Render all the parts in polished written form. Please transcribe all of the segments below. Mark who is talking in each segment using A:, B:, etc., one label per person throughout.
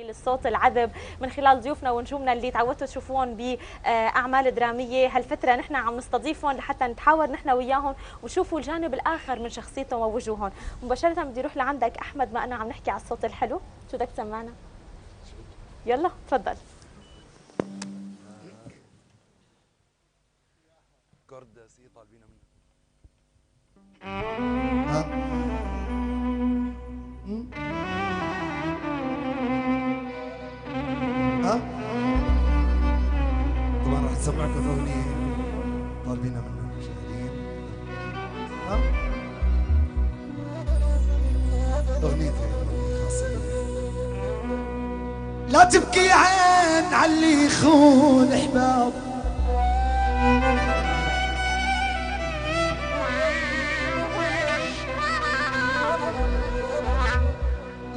A: خلال الصوت العذب، من خلال ضيوفنا ونجومنا اللي تعودتوا تشوفوهم باعمال دراميه. هالفتره نحن عم نستضيفهم لحتى نتحاور نحن وياهم وشوفوا الجانب الاخر من شخصيتهم ووجوههم. مباشره بدي اروح لعندك احمد، ما انا عم نحكي على الصوت الحلو، شو بدك تسمعنا؟ يلا تفضل.
B: كورد سي طالبينه منك.
C: طبعا راح نسمعكم اغنيه طالبينها منك مشاهدين. اغنيتي خاصه. لا تبكي عين علي يخون احباب،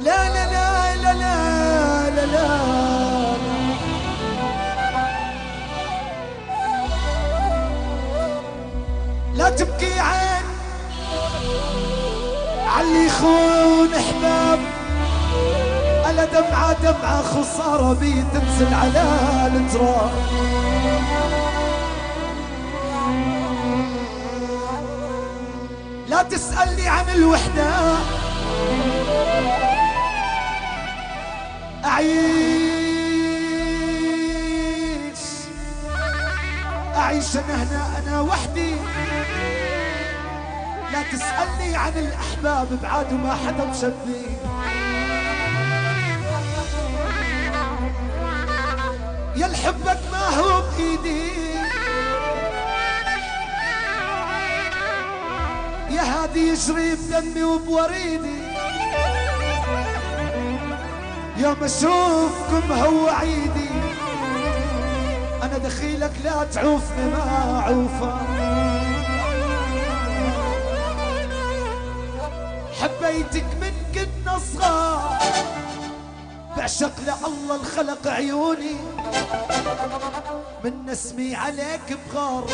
C: لا لا لا لا لا لا لا لا تبكي عين علي يخون احباب، ألا دمعة دمعة خسارة بي تنزل على التراب. لا تسألني عن الوحدة، أعيش أنا هنا أنا وحدي. لا تسألني عن الأحباب بعاد وما حدا مشبي. يا الحبك ما هو بإيدي، يا هادي يجري بدمي وبوريدي. يوم اشوفكم هو عيدي، انا دخيلك لا تعوفني ما عوفا. حبيتك من كنا صغار، بعشق لله الخلق عيوني. من نسمي عليك بغار،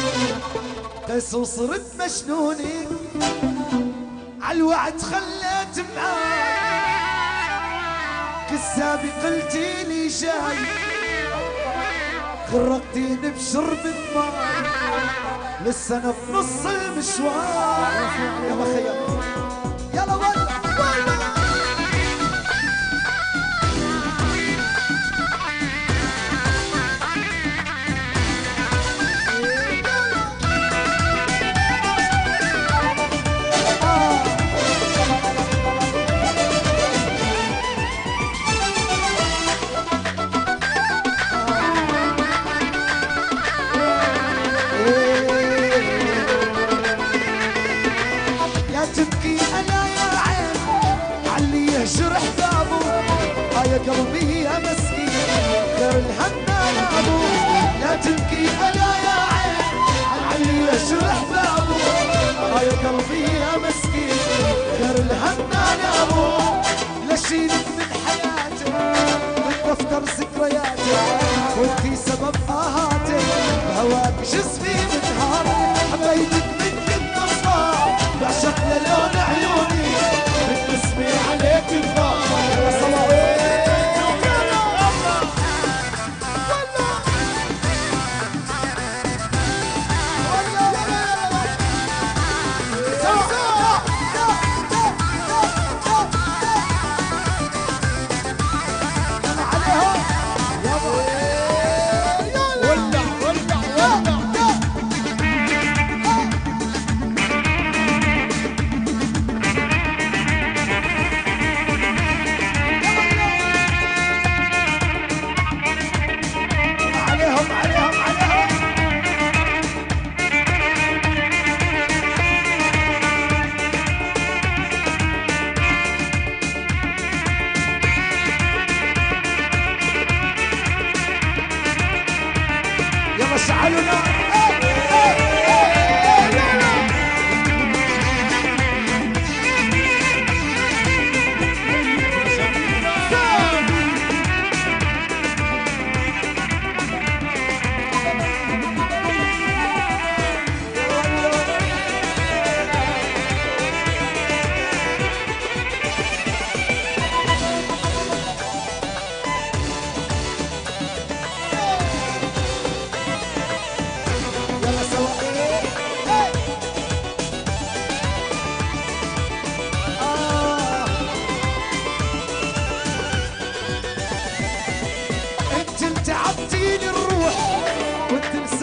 C: قيس وصرت مجنوني. عالوعد خليت معاك، كذابي قلتي لي جاي. غرقتيني بشرب الماء، لسه انا في نص المشوار. يلا خيال يلا ولا قلبي يا مسكين غير الهنا ابو. لا تبكي الا يا عين علي يشرح بابو. يا قلبي يا مسكين غير الهنا ابو. لشيلك من حياتي من دفتر ذكرياتي، وانتي سبب اهاتي بهواك جسمي منهار. حبيتك من كنت صغار، بعشق للون عيوني. من اسمي عليك النار صلوات.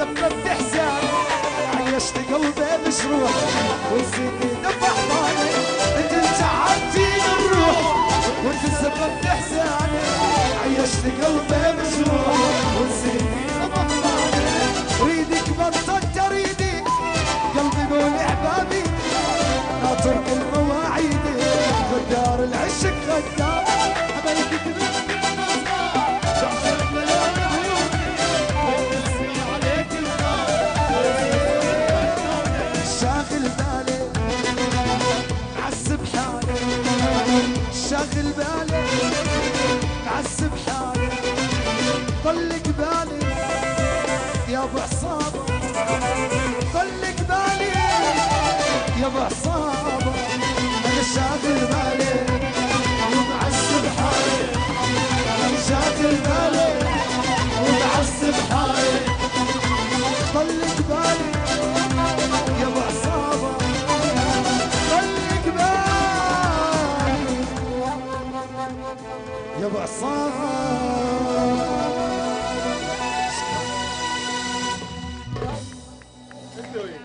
C: سببت احزان عيشت قلبي مجروح ونسيتني دفع حضاني انت تعبتيني الروح وانت سببت احزاني عيشت قلبي مجروح ونسيتني دفع حضاني ريدك بطلت اريدي قلبي دول احبابي ناطر كل مواعيدي غدار العشق غدار حبايبك شاغل بالي معذب حالي شاغل بالي معذب حالي طلق بالي يا ابو عصابه طلق بالي يا ابو عصابه انا شاغل بالي ومعذب حالي انا شاغل بالي ومعذب حالي طلق بالي يا ابو عصابه طلق بالي يا ابو عصابه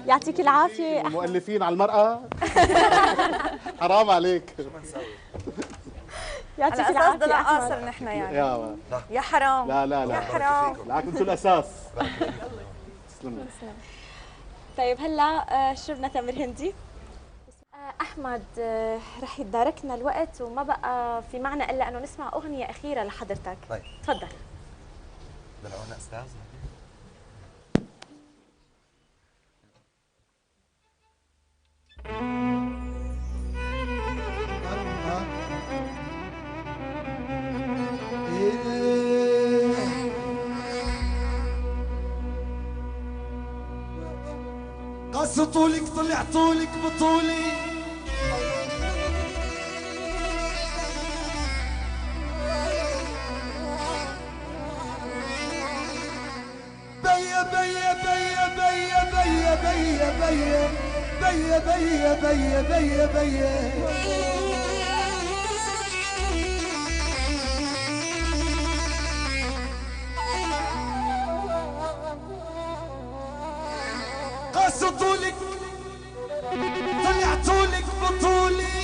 A: يعطيك العافيه.
D: مؤلفين على المرأة. حرام عليك.
B: شو بنسوي؟
A: يعطيك
E: على اساس بدنا
A: العافيه
E: نقاصر
A: أحمد.
E: نحن يعني
D: يا
E: يا حرام
D: لا لا
E: يا
D: لا
E: حرام.
D: بالعكس انتوا الاساس. تسلموا.
A: طيب هلا شربنا تمر هندي. احمد رح يتداركنا الوقت وما بقى في معنى الا انه نسمع اغنيه اخيره لحضرتك.
B: طيب
A: تفضل.
B: دلعونا استاذ.
C: قص طولك طلع طولك بطولي بيا بيا بيا بيا بيا بيا بيا بيا بيا بيا بيا بيا قص طولك طلع طولك بطولي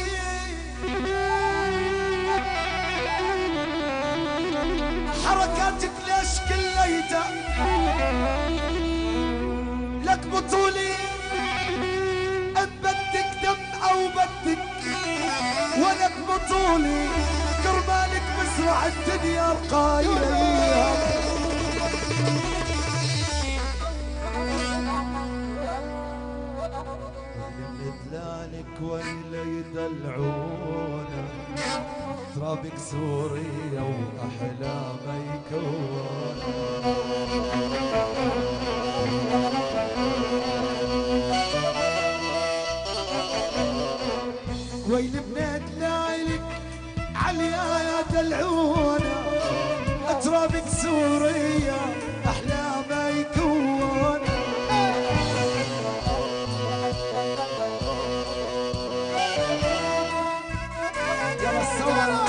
C: حركاتك ليش كليتها لك بطولي ان بدك دم او بدك ولك بطولي كرمالك بسرع الدنيا القايله دلالك ويلي يدلعونا ترابك سوريا واحلامي يكونا ويل بنات لالك عليا يا دلعونا ترابك سوريا احلامي يكونا يلا الصورة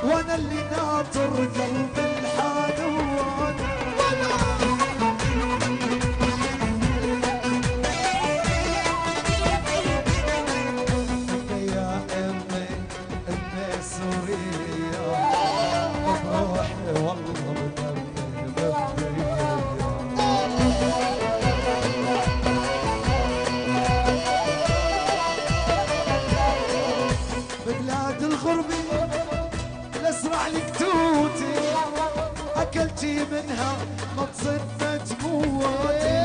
C: وانا اللي ناطر قلب الحانوت. يا امي امي سوريا بروحي والله ببلاد الغربة الاسرع لك توتي اكلتي منها ما تصن تموتي.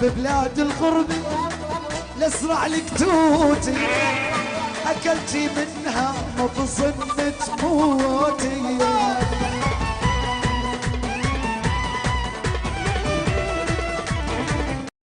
C: ببلاد الغربة الاسرع لك توتي اكلتي منها ما بظن تموتي.